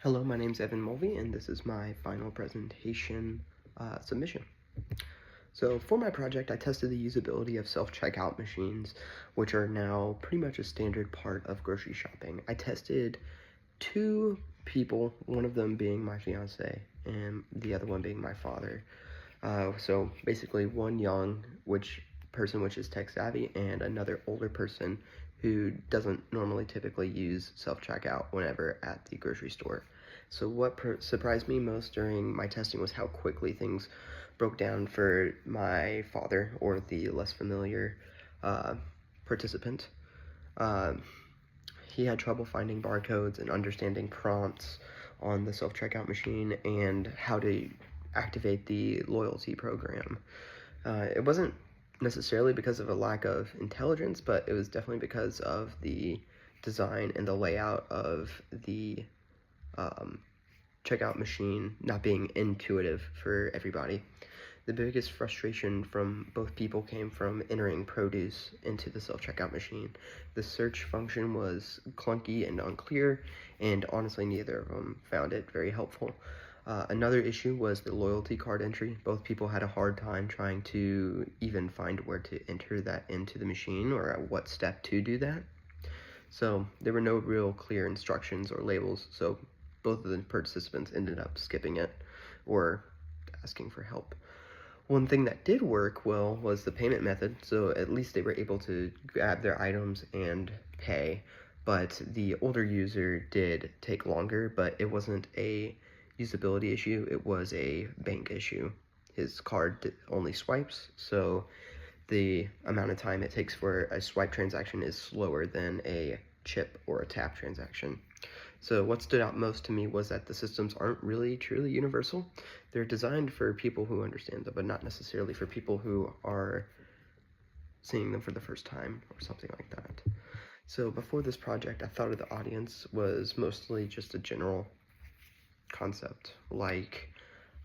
Hello, my name's Evan Mulvey, and this is my final presentation submission. So for my project, I tested the usability of self-checkout machines, which are now pretty much a standard part of grocery shopping. I tested two people, one of them being my fiance, and the other one being my father. So basically one young person which is tech savvy, and another older person who doesn't normally typically use self-checkout whenever at the grocery store. So what surprised me most during my testing was how quickly things broke down for my father, or the less familiar participant. Uh, he had trouble finding barcodes and understanding prompts on the self-checkout machine and how to activate the loyalty program. It wasn't necessarily because of a lack of intelligence, but it was definitely because of the design and the layout of the checkout machine not being intuitive for everybody. The biggest frustration from both people came from entering produce into the self-checkout machine. The search function was clunky and unclear, and honestly neither of them found it very helpful. Another issue was the loyalty card entry. Both people had a hard time trying to even find where to enter that into the machine, or at what step to do that. So there were no real clear instructions or labels, so both of the participants ended up skipping it or asking for help. One thing that did work well was the payment method, so at least they were able to grab their items and pay, but the older user did take longer, but it wasn't a usability issue, it was a bank issue. His card only swipes, so the amount of time it takes for a swipe transaction is slower than a chip or a tap transaction. So what stood out most to me was that the systems aren't really truly universal. They're designed for people who understand them, but not necessarily for people who are seeing them for the first time or something like that. So before this project, I thought of the audience was mostly just a general concept, like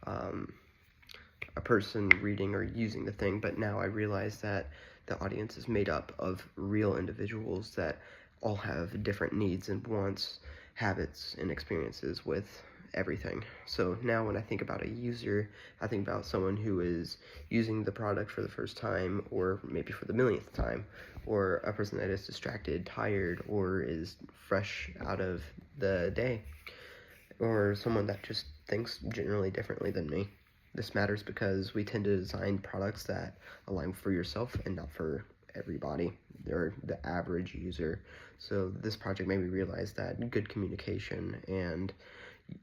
a person reading or using the thing, but now I realize that the audience is made up of real individuals that all have different needs and wants, habits, and experiences with everything. So now when I think about a user, I think about someone who is using the product for the first time, or maybe for the millionth time, or a person that is distracted, tired, or is fresh out of the day, or someone that just thinks generally differently than me. This matters because we tend to design products that align for yourself and not for everybody. They're the average user. So this project made me realize that good communication and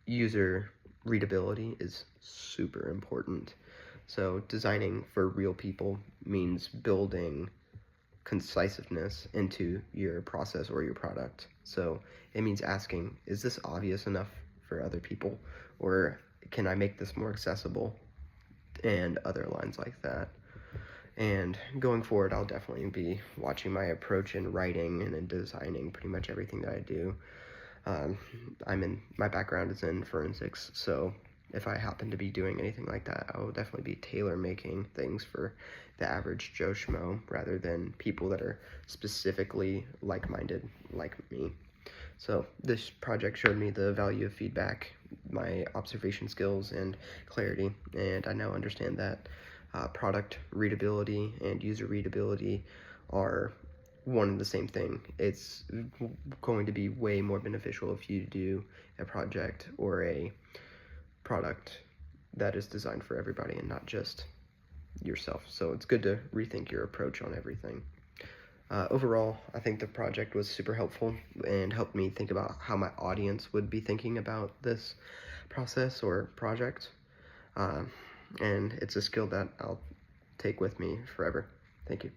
user readability is super important. So designing for real people means building concisiveness into your process or your product. So it means asking, is this obvious enough for other people, or can I make this more accessible, and other lines like that. And going forward, I'll definitely be watching my approach in writing and in designing pretty much everything that I do. My background is in forensics, so if I happen to be doing anything like that, I will definitely be tailor making things for the average Joe Schmo rather than people that are specifically like-minded like me. So this project showed me the value of feedback, my observation skills, and clarity, and I now understand that product readability and user readability are one and the same thing. It's going to be way more beneficial if you do a project or a product that is designed for everybody and not just yourself. So it's good to rethink your approach on everything. Overall, I think the project was super helpful and helped me think about how my audience would be thinking about this process or project. And it's a skill that I'll take with me forever. Thank you.